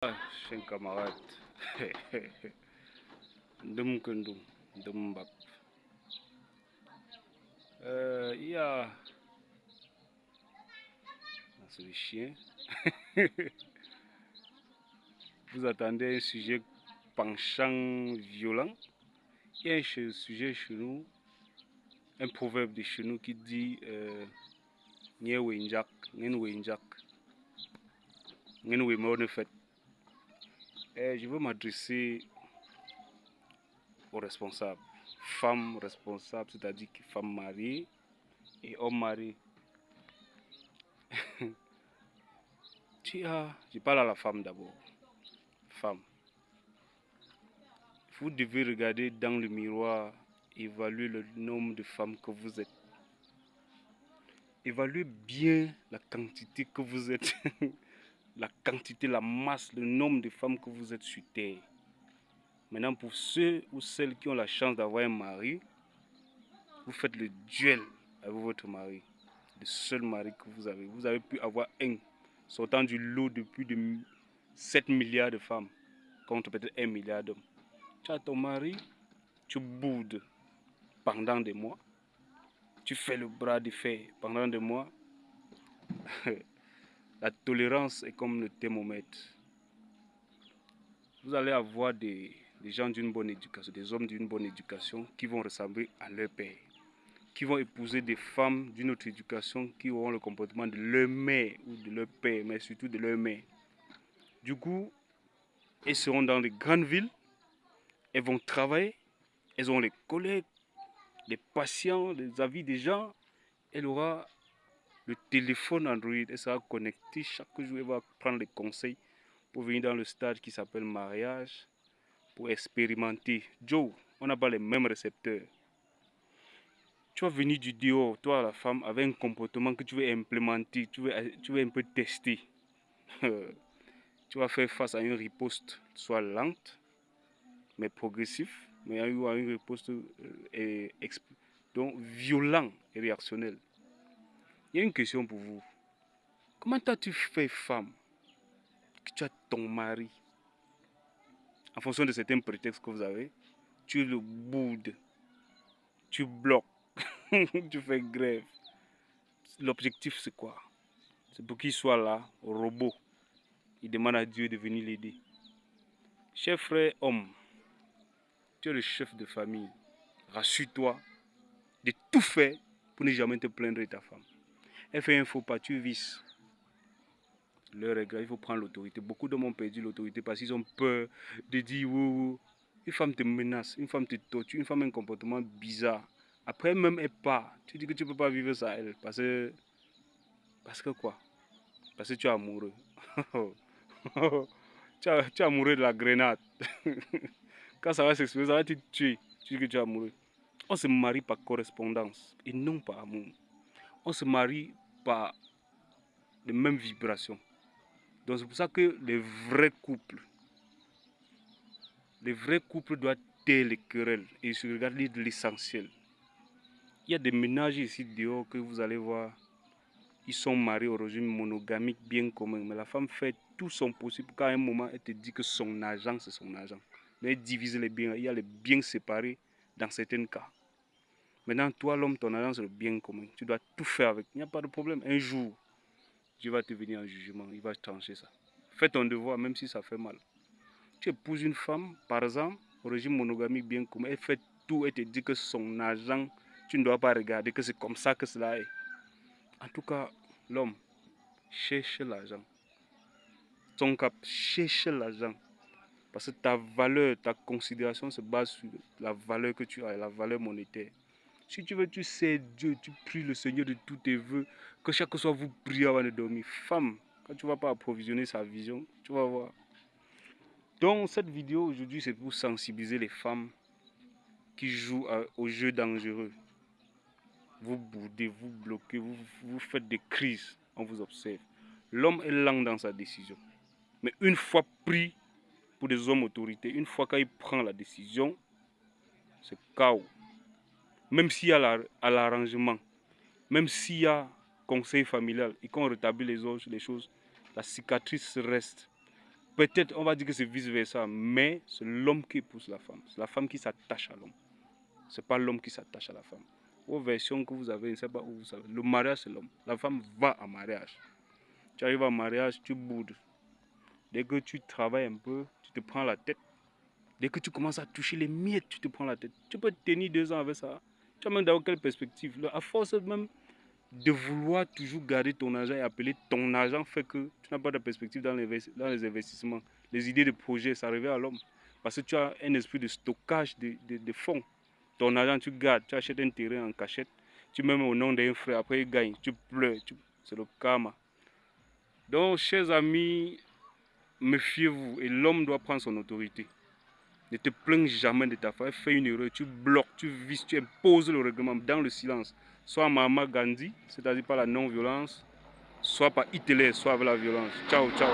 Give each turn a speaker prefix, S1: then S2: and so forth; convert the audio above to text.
S1: Cher camarade, Ndum Kundum, Ndum Mbap. Il y a. C'est le chien. Vous attendez un sujet penchant, violent. Il y a un sujet chez nous, un proverbe de chez nous qui dit Nye Wenjak, Nyen Wenjak, Nyen Wemone fait. Je veux m'adresser aux responsables, femmes responsables, c'est-à-dire femmes mariées et hommes mariés. Je parle à la femme d'abord. Femme, vous devez regarder dans le miroir, évaluer le nombre de femmes que vous êtes. Évaluez bien la quantité que vous êtes, la quantité, la masse, le nombre de femmes que vous êtes sur terre. Maintenant, pour ceux ou celles qui ont la chance d'avoir un mari, vous faites le duel avec votre mari. Le seul mari que vous avez. Vous avez pu avoir un, sortant du lot de plus de 7 milliards de femmes, contre peut-être 1 milliard d'hommes. Tu as ton mari, tu boudes pendant des mois, tu fais le bras de fer pendant des mois. La tolérance est comme le thermomètre. Vous allez avoir des gens d'une bonne éducation, des hommes d'une bonne éducation qui vont ressembler à leur père, qui vont épouser des femmes d'une autre éducation qui auront le comportement de leur mère ou de leur père, mais surtout de leur mère. Du coup, elles seront dans les grandes villes, elles vont travailler, elles ont les collègues, les patients, les avis des gens. Elle aura le téléphone Android, elle sera connectée chaque jour, elle va prendre les conseils pour venir dans le stade qui s'appelle mariage, pour expérimenter. Joe, on n'a pas les mêmes récepteurs. Tu vas venir du dehors, toi la femme, avec un comportement que tu veux implémenter, tu veux un peu tester. Tu vas faire face à une riposte, soit lente, mais progressive, mais à une riposte donc violente et réactionnelle. Il y a une question pour vous. Comment t'as-tu fait femme que tu as ton mari, en fonction de certains prétextes que vous avez, tu le boudes, tu bloques, tu fais grève. L'objectif c'est quoi? C'est pour qu'il soit là, robot. Il demande à Dieu de venir l'aider. Cher frère homme, tu es le chef de famille. Rassure-toi de tout faire pour ne jamais te plaindre de ta femme. Elle fait un faux pas, tu vises. Leur regret, il faut prendre l'autorité. Beaucoup d'hommes ont perdu l'autorité parce qu'ils ont peur de dire oh, une femme te menace, une femme te torture, une femme a un comportement bizarre. Après même elle part, tu dis que tu ne peux pas vivre ça elle. Parce que quoi? Parce que tu es amoureux. tu es amoureux de la grenade. Quand ça va s'exploser, ça va te tuer. Tu dis que tu es amoureux. On se marie par correspondance et non par amour. On se marie par les mêmes vibrations. Donc c'est pour ça que les vrais couples doivent taire les querelles et se regarder de l'essentiel. Il y a des ménages ici dehors que vous allez voir, ils sont mariés au régime monogamique bien commun, mais la femme fait tout son possible qu'à un moment elle te dit que son argent c'est son argent. Mais elle divise les biens, il y a les biens séparés dans certains cas. Maintenant toi l'homme, ton argent c'est le bien commun, tu dois tout faire avec, il n'y a pas de problème. Un jour, Dieu va te venir en jugement, il va trancher ça. Fais ton devoir même si ça fait mal. Tu épouses une femme, par exemple, au régime monogamique bien commun, elle fait tout, elle te dit que son argent, tu ne dois pas regarder que c'est comme ça que cela est. En tout cas, l'homme, cherche l'argent. Ton cap, cherche l'argent. Parce que ta valeur, ta considération se base sur la valeur que tu as, la valeur monétaire. Si tu veux, tu sais Dieu, tu pries le Seigneur de tous tes voeux, que chaque soir vous priez avant de dormir. Femme, quand tu ne vas pas approvisionner sa vision, tu vas voir. Donc cette vidéo aujourd'hui c'est pour sensibiliser les femmes qui jouent aux jeux dangereux. Vous boudez, vous bloquez, vous faites des crises, on vous observe. L'homme est lent dans sa décision. Mais une fois pris pour des hommes autorités, une fois qu'il prend la décision, c'est chaos. Même s'il y a l'arrangement, même s'il y a conseil familial et qu'on rétablit les choses, la cicatrice reste. Peut-être on va dire que c'est vice-versa, mais c'est l'homme qui épouse la femme. C'est la femme qui s'attache à l'homme. Ce n'est pas l'homme qui s'attache à la femme. Aux versions que vous avez, je ne sais pas où vous savez. Le mariage, c'est l'homme. La femme va en mariage. Tu arrives en mariage, tu boudes. Dès que tu travailles un peu, tu te prends la tête. Dès que tu commences à toucher les miettes, tu te prends la tête. Tu peux tenir 2 ans avec ça. Tu as même dans quelle perspective? À force même de vouloir toujours garder ton argent et appeler ton argent fait que tu n'as pas de perspective dans les investissements. Les idées de projet, ça revient à l'homme. Parce que tu as un esprit de stockage de fonds. Ton argent, tu gardes, tu achètes un terrain en cachette, tu mets au nom d'un frère, après il gagne, tu pleures, c'est le karma. Donc, chers amis, méfiez-vous et l'homme doit prendre son autorité. Ne te plains jamais de ta femme, fais une erreur, tu bloques, tu vises, tu imposes le règlement dans le silence. Soit Mahatma Gandhi, c'est-à-dire par la non-violence, soit par Hitler, soit avec la violence. Ciao, ciao.